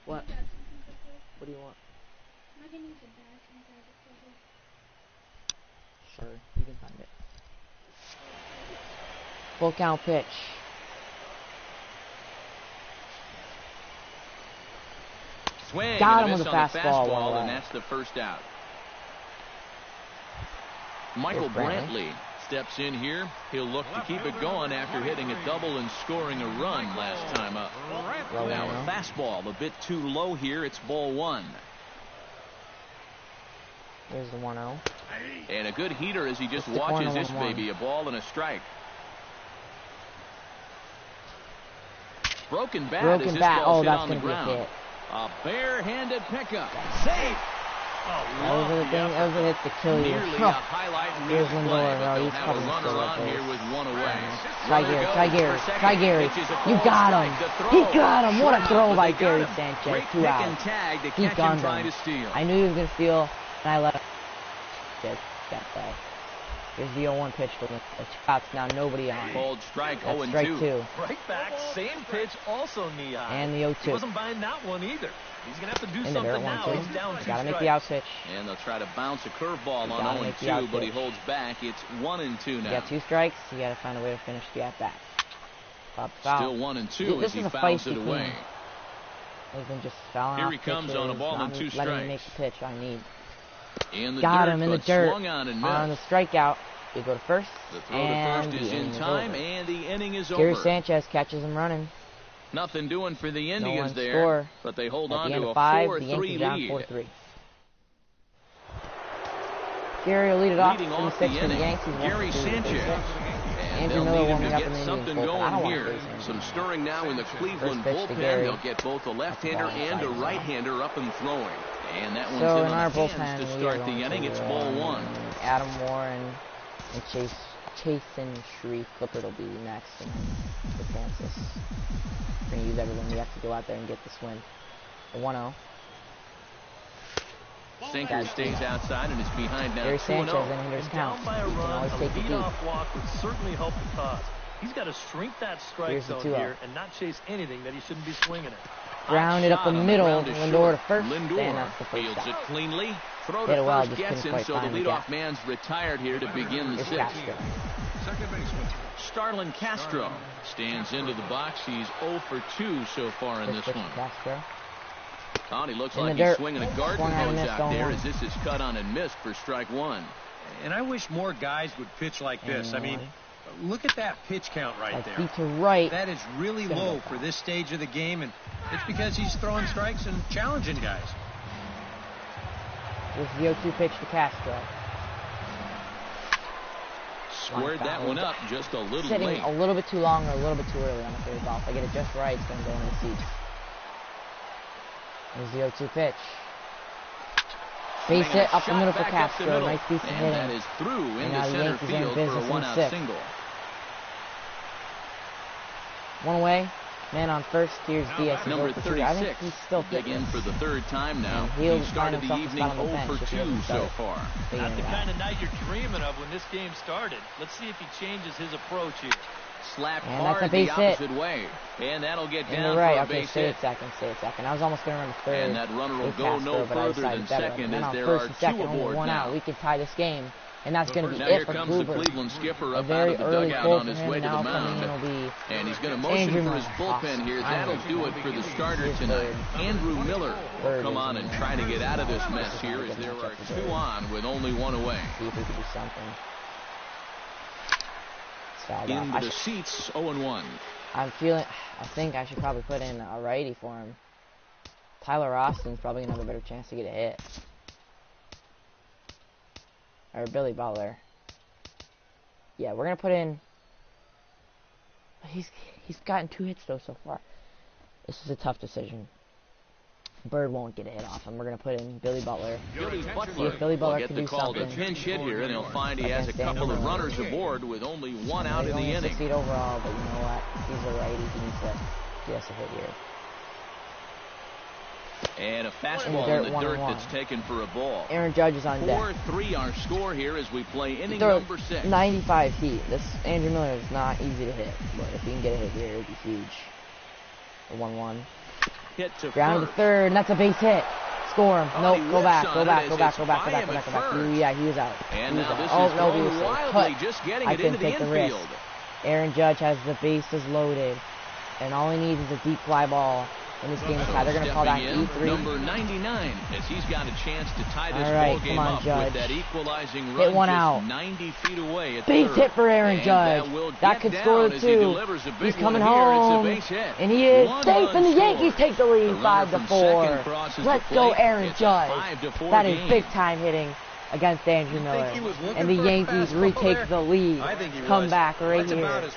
What? What do you want? Sure, you can find it. Full count pitch. Swing. Got him and with a on the fastball, and that's the first out. Michael Brantley steps in here. He'll look to keep it going after hitting a double and scoring a run last time up. Now a fastball a bit too low here. It's ball 1. Here's the 1-0. And a good heater as he just watches this baby. A ball and a strike. Broken bat as this ball's hit on the ground. A bare-handed pickup. Safe. That was a hit to kill you. Nearly a highlight reel play, but they'll have a runner on here with 1 away. Try Gary. You got him. He got him. What a throw by Gary Sanchez. 2 out. He gunned him. I knew he was going to steal, and I let him get that play. Here's the 0-1 pitch for the Chops. Now nobody on. Bold strike. 0-2. Strike 2. Right back, same pitch, also knee high. And the 0-2. He wasn't buying that one either. He's going to have to do something now. He's down 2 Gotta make the out pitch. And they'll try to bounce a curveball on 0-2, but he holds back. It's 1-2 now. You got 2 strikes. You got to find a way to finish the at-bat. Still 1-2 as he fouls it away. They've been just fouling Here he comes on a ball and 2 strikes. Letting me make the pitch I need. Got him in the dirt. On the strikeout. They go to first. The throw to first is in time, and the inning is over. Gary Sanchez catches him running. Nothing doing for the Indians there, score. But they hold on to a 4-3 lead. 4-3. Gary will lead it off in the 6th for the Yankees. Gary Sanchez. And they'll need him to get something going here. Some stirring now in the Cleveland bullpen. They'll get both a left-hander and a right-hander up and throwing. And that one's in on the hands to start the inning. It's ball 1. Adam Moore and Chase and Shreve. Kluber will be next for Kansas. We're going to use everyone. We have to go out there and get this win. The 1-0. Sinker stays outside and is behind now. Gary Sanchez in hitter's count. Down by a run, a leadoff walk would certainly help the cause. He's got to shrink that strike zone here and not chase anything that he shouldn't be swinging at. Grounded up the middle. Lindor to first. Lindor and that's the first fields out. it cleanly. Throw to first gets him, so the leadoff man's retired here to begin the 6th. Second baseman. Starlin Castro stands into the box. He's 0 for 2 so far in this one. Castro. He looks like he's swinging a garden hose out there as this is cut on and missed for strike 1. And I wish more guys would pitch like this. I mean, look at that pitch count right there. Feet to right. That is really low for this stage of the game, and it's because he's throwing strikes and challenging guys. Here's the 0-2 pitch to Castro. Squared that one up just a little Sitting late. a little bit too long or a little bit too early on the third ball. If I get it just right, it's going to go in the seats. Here's the 0-2 pitch. Base hit up the middle for Castro. Nice piece of hitting. That is through into the center Yankees field for a 1-out single. 1 away. Man on first. Here's Diaz. Number 36. I think he's still Dig in for the 3rd time now. He started the evening 0 for 2 so far. Not the kind of night you're dreaming of when this game started. Let's see if he changes his approach here. Slapped hard the opposite way. And that'll get down for a base hit. Stay a second. I was almost going to run to third. And that runner will go no further than second as there are 2 aboard now. We could tie this game. And that's going to be now it here for comes Kluber. the Cleveland skipper up out of the dugout on his way to the mound. And he's going to motion for his bullpen here. That'll do it for the starter tonight. Andrew Miller will come on and try to get out of this mess here as there are 2 on with only 1 away. See if we can do something. Into the seats, 0-1. I think I should probably put in a righty for him. Tyler Austin's probably going to have a better chance to get a hit. Or Billy Butler. Yeah, we're going to put in... He's gotten 2 hits, though, so far. This is a tough decision. Bird won't get a hit off him. We're going to put in Billy Butler. Billy See Butler if Billy Butler will get can the do call to something. pinch hit here, and he'll find he has a couple of runners aboard with only one out in the inning. 6 feet overall, but you know what? He's a righty. He has to hit here. And a fastball in the dirt that's taken for a ball. Aaron Judge is on deck. 4-3 our score here as we play inning number 6. 95 feet. This Andrew Miller is not easy to hit, but if he can get a hit here, it would be huge. The 1-1. Hit to ground to third, and that's a base hit. Score him. Nope, go back. Yeah, he was out. And now this is he was wildly just getting it into the infield. Aaron Judge has the bases loaded, and all he needs is a deep fly ball. In this game is tied. They're going to call that E3. Number 99, as he's got a chance to tie this ball game up with that equalizing run. Hit one out. 90 feet away at base hit for Aaron Judge. That could score the 2. He's coming home, and he is safe, and the Yankees take the lead 5-4. Let's go, Aaron Judge. That is big time hitting against Andrew Miller, and the Yankees retake the lead. Come back right here.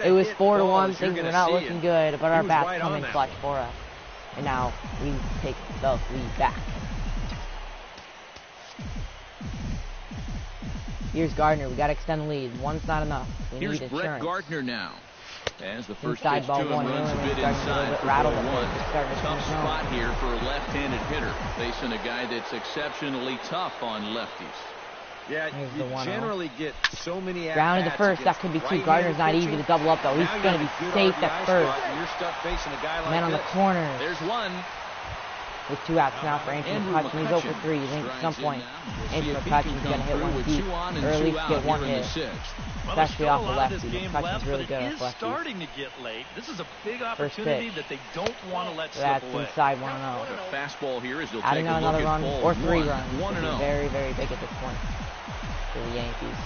It was 4-1. Things were not looking good, but our bats come in clutch for us, and now we take the lead back. Here's Gardner. We got to extend the lead. One's not enough. We Here's need Brett insurance. Gardner now. As the first Inside pitch ball to him one, runs a bit inside for rattled ball 1. Tough Spot here for a left-handed hitter, facing a guy that's exceptionally tough on lefties. Yeah, you generally get so many ground to the first. That could be 2. Gardner's not easy to double up, though. He's going to be safe at first. You're stuck facing a guy like Man on the corner. There's one. With 2 outs now for Andrew McCutchen. He's 0-3. You think at some point Andrew McCutchen's going to hit one deep, or at least get one hit. Especially off the lefty. McCutchen's really good off lefty. Starting to get late. This is a big opportunity that they don't want to let slip That's away. inside 1-0. The fastball here is they'll adding take a another look run at or ball 3 1. runs. 1-0. Very, very big at this point for the Yankees.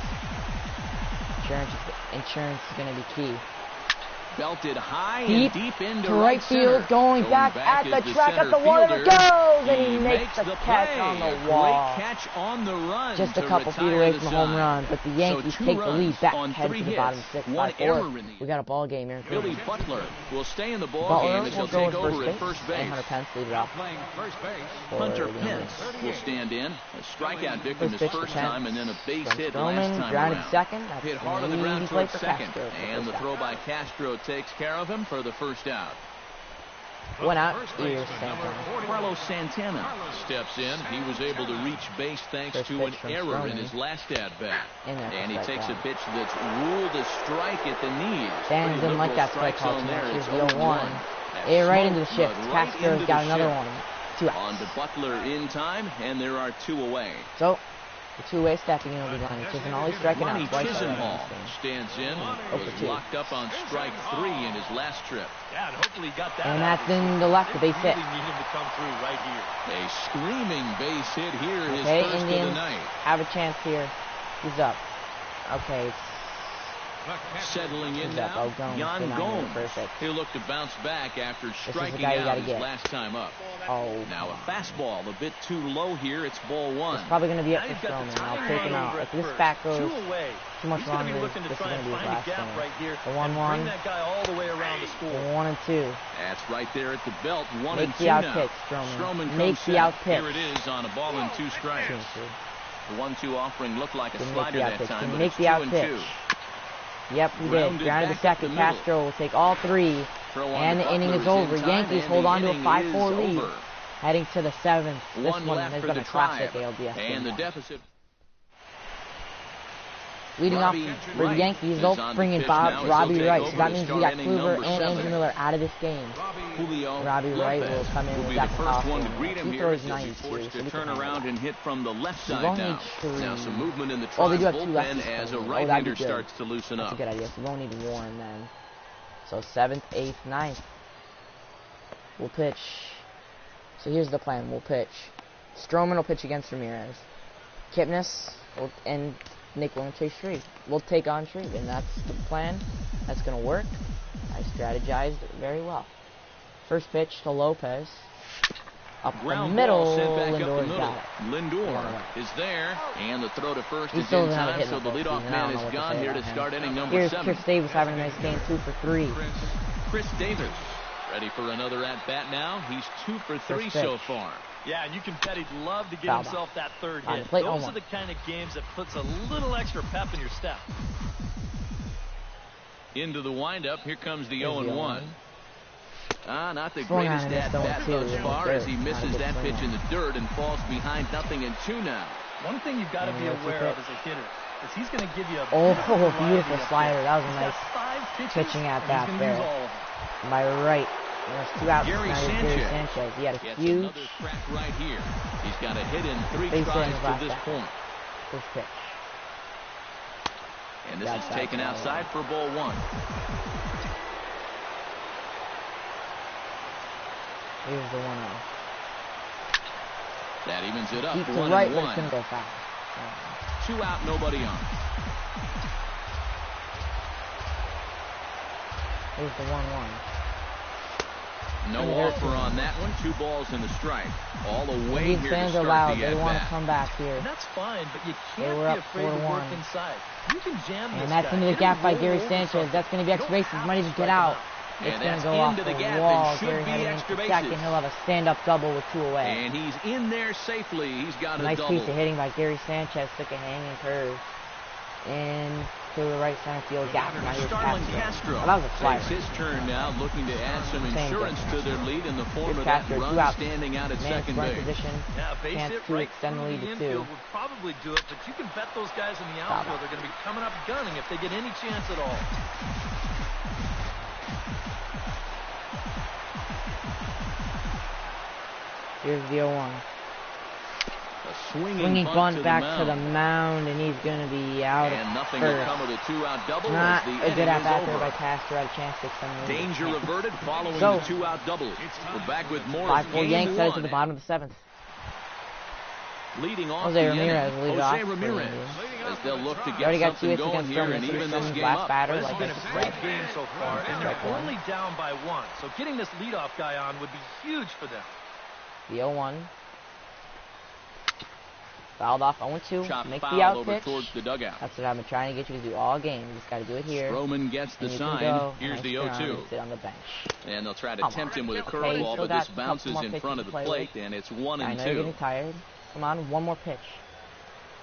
Insurance is going to be key. Belted high deep, and deep into to right field, going back at the track at the wall. There it goes, and he makes the catch on the wall. Great catch on the run. Just a couple feet away from the home run, but the Yankees take the lead back, head to the bottom 6 by 4. We got a ball game here. Billy Butler will stay in the ball game as he'll take over at first base. And Hunter Pence lead it off. Hunter Pence will stand in. A strikeout victim his first time, and then a base hit last time grounded around. second. That's hit hard on the ground towards second, and the Castro. throw by Castro takes care of him for the first out. 1 out. Here's Santana. Carlos Santana steps in. He was able to reach base thanks to an error in his last at-bat. And he takes a pitch that's ruled a strike at the knees. Dan didn't like that strike call too much. Here's the 0-1. Right into the shift. Castro's got another one. 2 outs. On to Butler in time, and there are 2 away. So, the 2-way stepping in will be Lonnie Chisenhall. He's striking out twice. Chisenhall stands in. Was locked up on strike 3 in his last trip. Yeah, and hopefully he got that. And that's in the left, the base hit. Really need him to come through right here. A screaming base hit here, his first Indians of the night. Have a chance here. He's up. Okay. Settling in now, Yan Gomes. He'll look to bounce back after striking out his last time up. Now a fastball, a bit too low here. It's ball 1. It's probably going to be up for Stroman. I'll take him out. If this bat goes too much longer, this is going to be his last game. The 1-1. The 1 and 2. That's right there at the belt. 1 Make and 2 the out now. pitch, Stroman. Make the out pitch. Here it is on a ball and 2 strikes. The 1-2 offering looked like a slider that time, but make it's the 2 out and pitch. 2. Yep, we did. Grounded to second. Castro will take all 3. And the inning is over. Yankees hold on to a 5-4 lead. Heading to the 7th. This one has been a classic ALDS and game. the deficit. Leading off for the Yankees, they'll bring in Robbie Wright. So that means we got Kluber and Andrew Miller out of this game. Robbie Wright will come in with that one to greet him. He Here throws 92. to turn around and hit from the left side now. Now some movement in the they do have Tribe 2 bullpen lefties as a coming in. right-hander starts to loosen That's up. a good idea. So we won't need Warren then. So 7th, 8th, 9th. We'll pitch. So here's the plan. We'll pitch. Stroman will pitch against Ramirez. Kipnis and Nick will chase Shreve. We'll take on Shreve, and that's the plan. That's going to work. I strategized very well. First pitch to Lopez. Up the middle. Lindor's got it. Lindor is there, and the throw to first is in time, so the leadoff man is gone here to start inning number 7. Here's Chris Davis having a nice game, 2 for 3. Chris Davis Ready for another at-bat now. He's 2 for 3 so far. Yeah, and you can bet he'd love to get himself that third hit. Those are the kind of games that puts a little extra pep in your step. Into the windup. Here comes the 0-1. Not the greatest at-bat thus far as he misses that pitch in the dirt and falls behind 0-2 now. One thing you've got to be aware of as a hitter is he's going to give you a beautiful slider. That was a nice pitching at bat there. My right. There's 2 outs. Gary Sanchez. He had a huge crack right here. He's got a hit in 3 tries to this point. First pitch. And this is taken outside for ball 1. Here's the 1-0. That evens it up. Deep to 1-1. right, but it's going to go foul. 2 out, nobody on. Here's the 1-1. No offer on that one. 2 balls and a strike. All away here to start loud. the They want to at-bat. come back here. And that's fine, but you can't be afraid to work inside. You can jam this and that's guy. into the gap by Gary Sanchez. That's going to be extra bases. Might just get out. It's going to go off the wall. Gary heading into second. He'll have a stand-up double with 2 away. And he's in there safely. He's got a nice double. piece of hitting by Gary Sanchez. Took a hanging curve. And to the right center field gap. Now here's Castro. That was a slider. Takes his turn now, looking to add some insurance to their lead in the form of that run standing out at second base. Position. Yeah, base chance hit to right extend the lead to 2. Would probably do it, but you can bet those guys in the outfield are going to be coming up gunning if they get any chance at all. Here's the 0-1. A swinging bunt back to the mound, and he's going to be out and of nothing first. will come of the 2-out double. Not as the a good at-bat there over. by Castro. Had a chance to extend the lead. Danger averted following the 2-out double. We're back with more. 5-4 Yanks headed to the bottom of the 7th. Leading off Jose Ramirez lead off. Jose Ramirez, as they'll look to get already got 2 something hits going against here Stroman. and even this game last up. batter, It's like been I a great said. game so far, and they're only down by 1. So getting this leadoff guy on would be huge for them. The 0-1. Fouled off 0-2. Chop Make foul the out over pitch. towards the dugout. That's what I've been trying to get you to do all game. You just got to do it here. Stroman gets the and sign. Here's the 0-2. Sit on the bench. And they'll try to tempt him with a curveball, but this bounces in front of the plate, and it's 1-2. I know you're getting tired. Come on, one more pitch.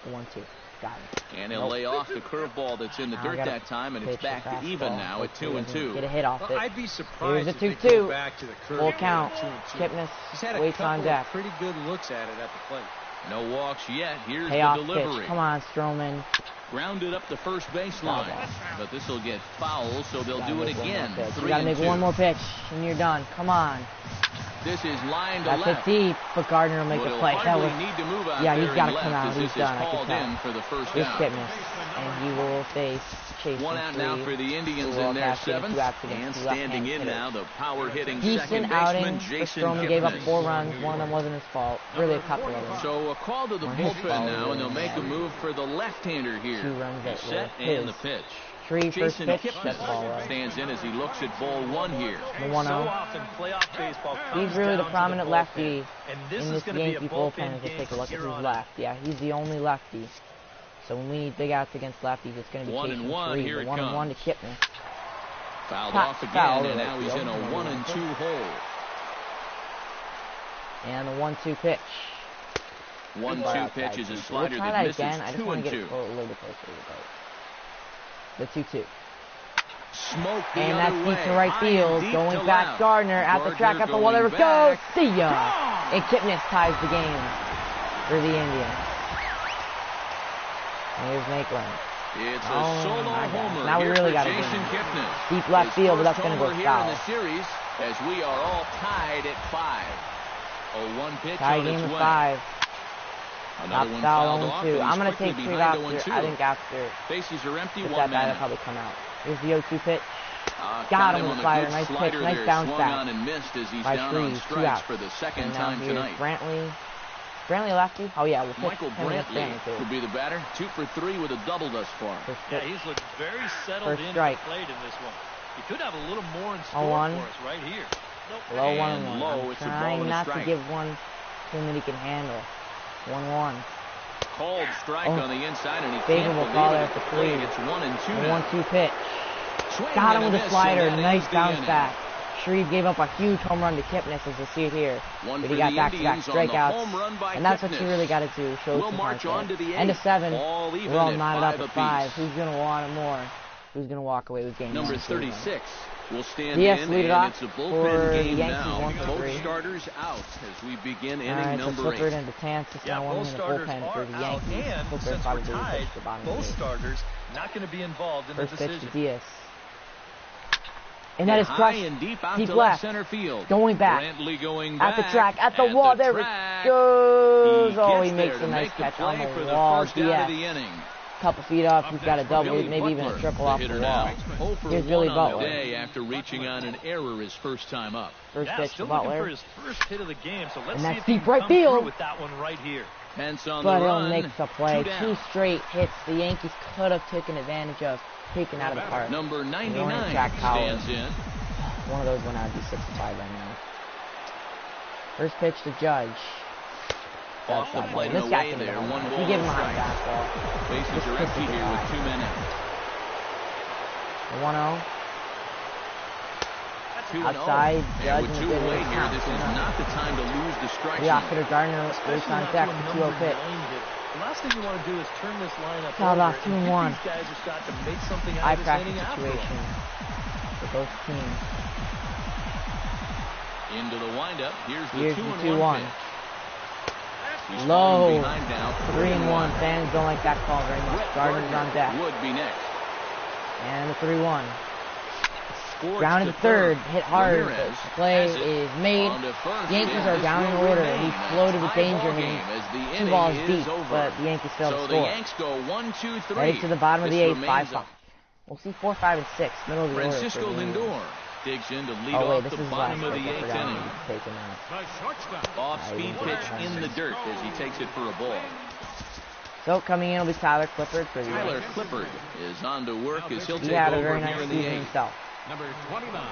The 1-2. Got it. And he'll lay off the curveball that's in the dirt that time, and it's back to even now at 2-2. Get a hit off it. I'd be surprised Here's a if they 2-2. go back to the curve. Full count. 2-2. Kipnis He's had a waits on couple deck. of pretty good looks at it at the plate. No walks yet. Here's Payoff the delivery. pitch. Come on, Stroman. Grounded up the first baseline. But this will get foul, so they'll do it again. You got to make one more pitch, and you're done. Come on. This is line to That's left. it deep, but Gardner will make the play. That was, need to move out yeah, he's got to left come out. as He's this done. is I can called tell. in for the first Here's down. Kipnis, and he will face Chase. 1 out now for the Indians in their 7th. And standing in now, the power-hitting second decent outing. baseman, Jason Stroman gave up Kipnis. 4 runs. One of them wasn't his fault. Really a couple of them. So a call to the bullpen now, and they'll make a move for the left-hander here. 2 runs that Set were and his. the pitch. 3 first Jason pitch. Kipnis That's ball right. stands in as he looks at ball 1 here. The 1-0. So often playoff baseball comes He's really the down to prominent bullpen. lefty And this in is this going to be a Yankee bullpen bullpen. If you game take a look at here who's on left. Yeah, he's the only lefty. So when we need big outs against lefties, it's going to be 1-1, 3. here The it 1-1 to comes. Kipnis. Fouled Hot off again, foul and to now he's right in a field. 1-2 hole. And the 1-2 pitch. 1-2 pitch is a slider we'll try that that misses. again. I just want to 2-2. get it a little bit closer to the 2-2. Smoke the And other that's way. deep to right field. Deep Going to back, left. Gardner at the track at the wall. There it goes. See ya. And Kipnis ties the game for the Indians. And here's Maitland. It's a solo my gosh. homer. Now we here really for got a Jason game. Kipnis. Deep left His field, but that's first going to go homer here foul. in the series, as we are all tied at 5. A 1 pitch Tie on game its of way. 5. Another Not one foul fouled off, 0-2. and I'm going he's to take quickly 3 behind after. 0-2. I think after. Bases are empty, If 1 that man will out. probably come out. Here's the 0-2 pitch. Got him him with on the a slider. good Nice pitch, slider nice there. bounce Swung back on and missed as he's by down Freeze, on 2 strikes outs. for the second And time now here's tonight. Brantley. Brantley lefty? Oh yeah, we'll pitch Michael him against Brantley Brantley, too. could be the batter. 2 for 3 with a double thus far. First Yeah, pitch. he's looked very settled First in strike. the plate in this one. He could have a little more in store 0-1. for us right here. Nope. Low And 1-1. low, I'm it's a ball trying and a not to strike. give one to him that he can handle. 1-1. Called strike on the inside, and he favorable can't call believe there it. for 3. It's 1-2 The now. 1-2 pitch. Swing Got and him a with a miss, slider. and that Nice ends the bounce inning. back. Shreve gave up a huge home run to Kipnis, as you see it here. One But for he got the back-to-back Indians on the home strikeouts. run by And that's what Kipnis. you really got to do. Show We'll some march heart on there. to the End of 8th. 7. All even We're all at knotted up 5 at apiece. 5. Who's going to want more? Who's going to walk away with game Number 1? 36 will stand DS in, lead it and off it's a for bullpen the game Yankees, now. 1 for Both 3. starters out as we begin inning Alright, so number Clifford 8. and DeTantis Yeah, now one both in the starters bullpen for are the out, Yankees. and Clifford since we're probably tied, pushed the bottom of both the 8th. starters not going to be involved in First the pitch decision. to Diaz. And that is High crushed. and deep out Deep to left. left center field. Going back. Brantley going At back. the track, at the wall, there track. it goes. Oh, he gets makes there a to nice make the catch on play the for the wall. first out of the inning. Couple feet up, he's got a double, Billy maybe even a Butler, triple the off the hitter wall. now. 0 for Here's 1 Billy on Butler. the day after reaching on an error his first time up. First pitch still to looking Butler. for his first hit of the game, so let's And see that's if he deep can right come field. through with that one right here. Pence on But the he'll run. make the play. 2 down. 2 straight hits the Yankees could have taken advantage of, taken out of the park. Number 99 Jack Howard. stands in. One of those went out to be 65 right now. First pitch to Judge. Off the plate This and guy away can there. go. 1 If ball, you give no him a high strike. fastball. Bases are empty here with 2 men out. 1-0. 2-0. Outside, And Judge with in 2 the away middle. here, this is not the time to lose the strike The zone. outfitter Gardner is Especially on not deck to a for number 2-0 pitch. 9 hit. The last thing you want to do is turn this lineup Fouled over off and 2-1. give these guys a shot to make something out High of this pressure inning after situation all. for both teams. Into the windup. Here's Here's the the 2-1 2-1. pitch. He's Low. falling behind now. 3-1. Fans don't like that call very much. Brett Gardner's on deck. would be next. And the 3-1. Scorched Grounded to to third. Hit hard. Ramirez The play has it is made. on to first, Yankees and are this down in will order. remain He a floated with tie danger. ball He game as the 2 inning balls is deep, over. but the Yankees failed So to the score. Yanks go 1-2-3. Ready to the bottom of the This 8th, remains 5-5. We'll see 4, 5, and 6. Middle of the order. Francisco for the Indians. Lindor digs in to lead Oh wait, off this the is bottom last of the pitch. I 8th forgot inning. he's taken out. Off-speed pitch in the dirt as he takes it for a ball. So coming in will be Tyler Clifford for the Tyler Yankees. Clifford is on to work as he'll He take had a over very here nice in the season 8th. himself. Number 29.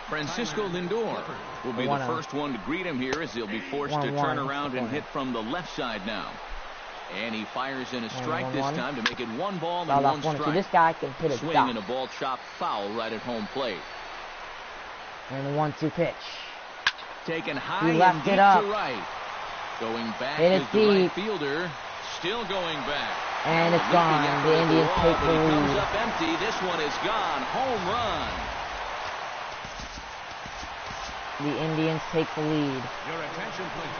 Francisco Lindor will be the 1-0. first one to greet him here as he'll be forced to 1-1. turn around and hit from the left side now. And he fires in a strike this 1-1. time to make it 1 ball and Fouled 1 off 1. strike. So this guy can hit a Swing dot. and a ball chopped foul right at home plate. And the 1-2 pitch. Taken high He left and deep it up. to right. Going back Hit it is the right deep. fielder. Still going back. And it's Leaping gone. effort The at Indians wall, take but the he comes lead. up empty. This one is gone. Home run. The Indians take the lead. Your attention, please.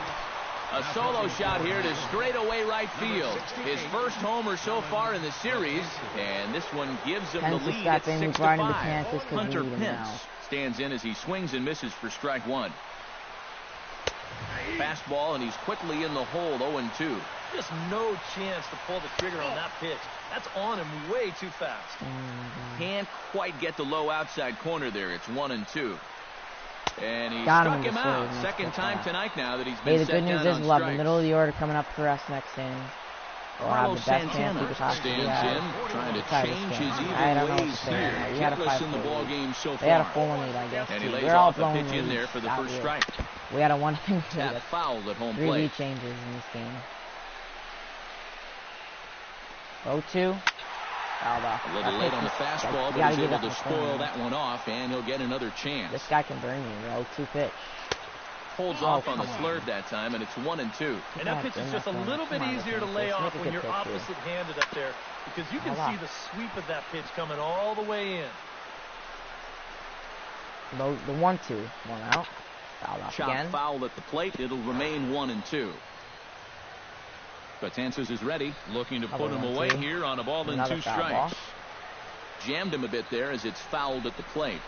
A solo shot here to straightaway right field. His first homer so far in the series, and this one gives him Pence the will lead step at in. 6 We're riding to the 5. chances 'cause we Hunter need him Pence now. stands in as he swings and misses for strike 1. Fastball, and he's quickly in the hole, 0-2. Just no chance to pull the trigger on that pitch. That's on him way too fast. Can't quite get the low outside corner there. It's 1-2. And he Got him struck in him the out. swing. Second That's time bad. tonight now that he's Hey, been the set good news down is on we'll have the strikes. middle of the order coming up for us next inning. We'll have the Carlos best chance Santana we could possibly stands have. in, trying to Titus change game. his I don't know even what to ways say here. right now. We had a Hitless in the 5-4 ball lead. game so They had a far. 4-1 lead, I guess. And he Too. lays We're all off a blowing pitch in leads there for the out first here. strike. We had a 1 lead. That fouled at home 3 plate. lead changes in this game. 0-2. Fouled off. A little late on the fastball, You but gotta he's give able that to the spoil phone. that one off, and he'll get another chance. This guy can burn you. 0-2 pitch. Holds Oh, off on the come on. slurve that time, and it's 1-2. And that pitch is just a little bit easier to lay off when you're pitch here. opposite-handed up there, because you can Hold see on. the sweep of that pitch coming all the way in. The 1-2. 1 out. Fouled off Chop again. foul at the plate. It'll remain 1-2. Betances is ready, looking to put Another him 1-2. away here on a ball and Another 2 foul strikes. ball. Jammed him a bit there as it's fouled at the plate.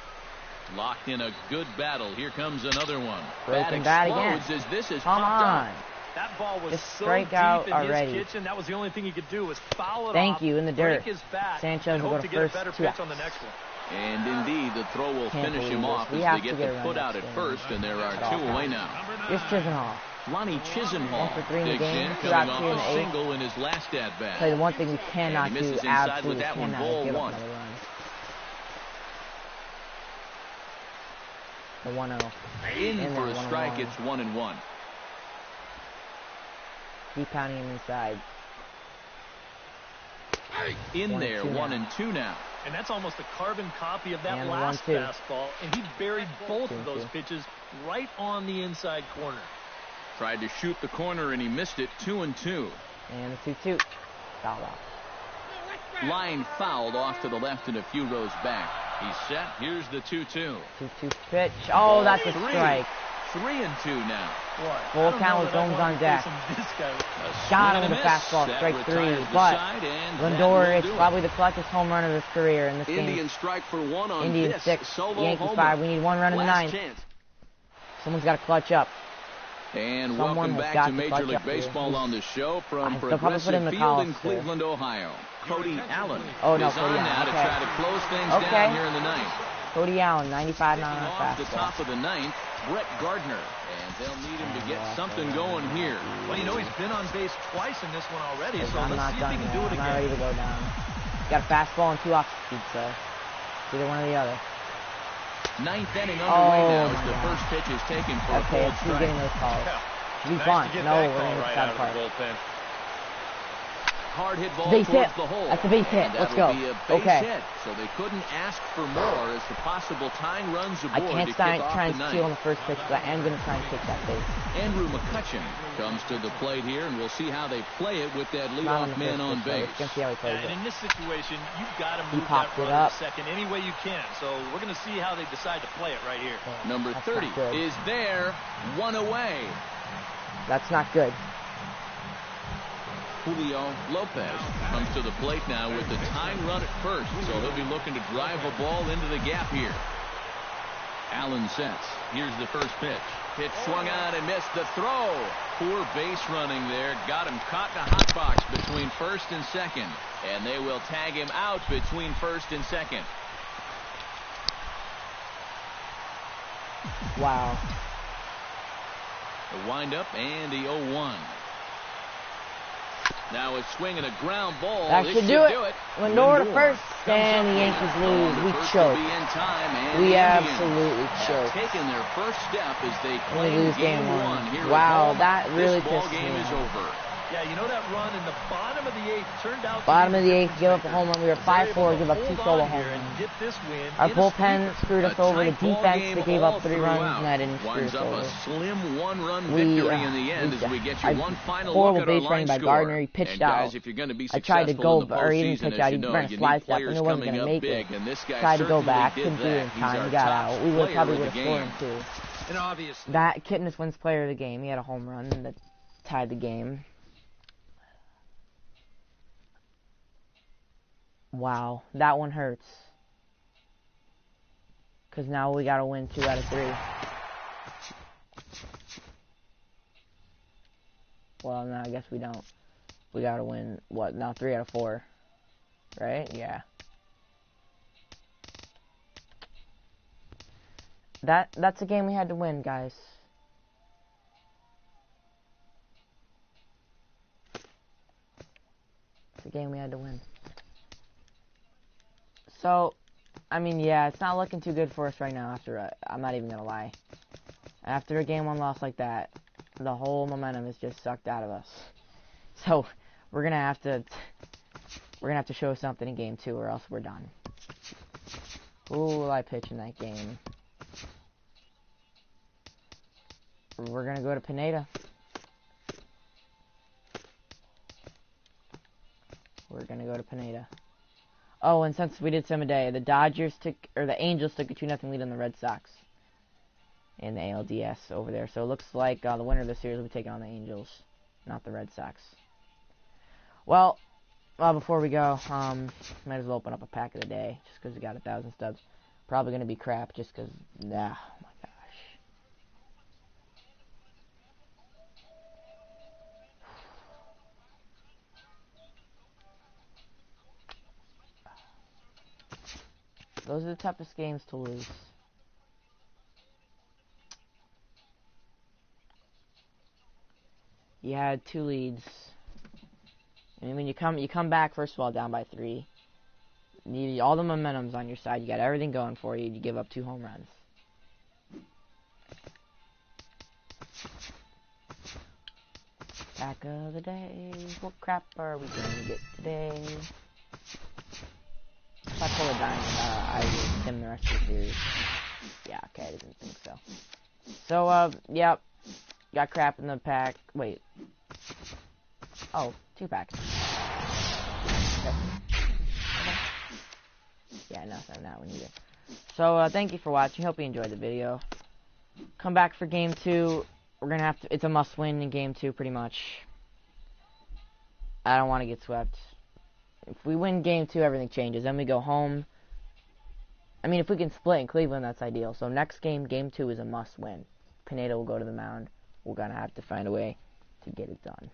Locked in a good battle. Here comes another one. Broken bat again. Explodes as this is Come popped on. up. That ball was Just so strike deep out in already. his kitchen. That was the only thing he could do was foul it Thank off, you, in the break dirt. his bat, Sanchez and will hope go to to get a first, better 2 pitch on outs. the next one. And indeed, the throw will Can't finish him believe off this. We as have they to get get the a run put out next at inning. first, and there are At all 2 away times. now. Here's Chisenhall. Lonnie Chisenhall 1 for 3 in the digs game, in, 2 coming outs off here in a the 8th. single in his last at Tell you bat. the one thing we cannot And he do, misses inside absolutely with that one, cannot, ball is give up 1. another run. The 1-0. In for a 1-1. strike, it's 1-1. Keep pounding him inside. In there, 1-2 now. And that's almost a carbon copy of that And last 1-2. fastball. And he buried both of those pitches right on the inside corner. Tried to shoot the corner, and he missed it. 2-2. And the 2-2. Foul out. Line fouled off to the left and a few rows back. He's set. Here's the 2-2. 2-2 pitch. Oh, that's a strike. 3-2 now. Full count with Gomes on deck. Got him with a fastball, strike 3. But Lindor, it's probably the clutchest home run of his career in this game. Indian strike for 1 on Indians this 6, solo Yankees homer. 5. We need 1 run in the Last 9th. chance. Someone's got to clutch up. And Someone welcome has back got to to Major clutch League up here. Baseball on the show from I still probably put him Progressive in the Field in Colister. Cleveland, Ohio. Cody Allen Oh, no, is Cody on Allen. now to Okay. try to close things Okay. down here in the 9th. Cody Allen, 95 Kicking on off the fastball. top of the 9th, Brett Gardner. And they'll need him to get something going here. Well, you know, he's been on base twice in this one already, so I'm let's not see if he done can yet. do it I'm not ready again. to go down. Got a fastball and 2 off speed, so either one or the other. 9th inning underway Oh, now my as the God. first pitch is taken for a Okay, called who's strike. getting those calls? Should be Nice fun. to get No, that we're call going to right get out that of the part. bullpen. Hard hit ball Base towards hit. the hole. That's a base hit. And Let's that'll go. be a base Okay. hit, so they couldn't ask for more as the possible tying runs I aboard can't to kick off try the and 9th. steal on the first pitch, but I am going to try and kick that base. Andrew McCutcheon comes to the plate here, and we'll see how they play it with that Not on leadoff the man first on pitch, though. base. Let's see how he plays And it. in this situation, you've got to He move that popped it runner up. to second any way you can. So we're going to see how they decide to play it right here. Number That's 30 not good. is there, 1 away. That's not good. Julio Lopez comes to the plate now with the tying run at first, so he'll be looking to drive a ball into the gap here. Allen sets. Here's the first pitch. Pitch swung on and missed the throw. Poor base running there. Got him caught in a hot box between first and second. And they will tag him out between first and second. Wow. The windup and the 0-1. Now a swing and a ground ball. That This should do it. Lindor to first, comes and the up Yankees with lose. the We first choke. to be in time, and We the absolutely Indians choke. have taken their first step as they We claim lose game game 1 here at Wow, home. that really This ball pisses game me is off. over. Yeah, you know that run in the bottom of the 8th turned out Bottom to of be the the 8th, give up a home run. We were 5-4, give up 2 solo home and runs. get this win Our in a bullpen sweeper. screwed us over. The tight ball defense, game they gave all up 3 runs, throughout. and that didn't screw Winds us up over. a slim 1-run We, victory in the end as we get you one final horrible look at our base line running by score. Gardner. He pitched And guys, out. if you're going to be I tried to successful go, in the or he didn't postseason, pitch as out. you He know, ran a you slide need step. I players knew he wasn't coming going to up make big, it. and this guy Tried to go certainly back, did couldn't do it that. in He's time. our He got top out. We would player probably of would the have scored game. him too. And obviously, That Kitness wins player of the game. He had a home run that tied the game. Wow, that one hurts. Because now we got to win 2 out of 3. Well, no, I guess we don't. We got to win, what, now 3 out of 4. Right? Yeah. That's a game we had to win, guys. It's a game we had to win. So, I mean, yeah, it's not looking too good for us right now after, I'm not even going to lie. After a game 1 loss like that, the whole momentum is just sucked out of us. So, we're going to have to show something in game 2 or else we're done. Who will I pitch in that game? We're going to go to Pineda. We're going to go to Pineda. Oh, and since we did some a day, the Angels took a 2-0 lead on the Red Sox in the ALDS over there. So it looks like the winner of the series will be taking on the Angels, not the Red Sox. Well, before we go, might as well open up a pack of the day just because we got 1,000 stubs. Probably going to be crap just because, oh my gosh. Those are the toughest games to lose. You had 2 leads. I mean, you come back first of all down by 3. All the momentum's on your side. You got everything going for you. You give up 2 home runs. Pack of the day. What crap are we gonna get today? If I pull a diamond, I will sim the rest of the series. Yeah, okay, I didn't think so. So, yep. Got crap in the pack. Wait. Oh, 2 packs. Okay. Yeah, nothing on that one either. So, thank you for watching. Hope you enjoyed the video. Come back for game 2. We're gonna have to, it's a must-win in game 2, pretty much. I don't want to get swept. If we win game 2, everything changes. Then we go home. I mean, if we can split in Cleveland, that's ideal. So next game, game 2 is a must-win. Pineda will go to the mound. We're gonna have to find a way to get it done.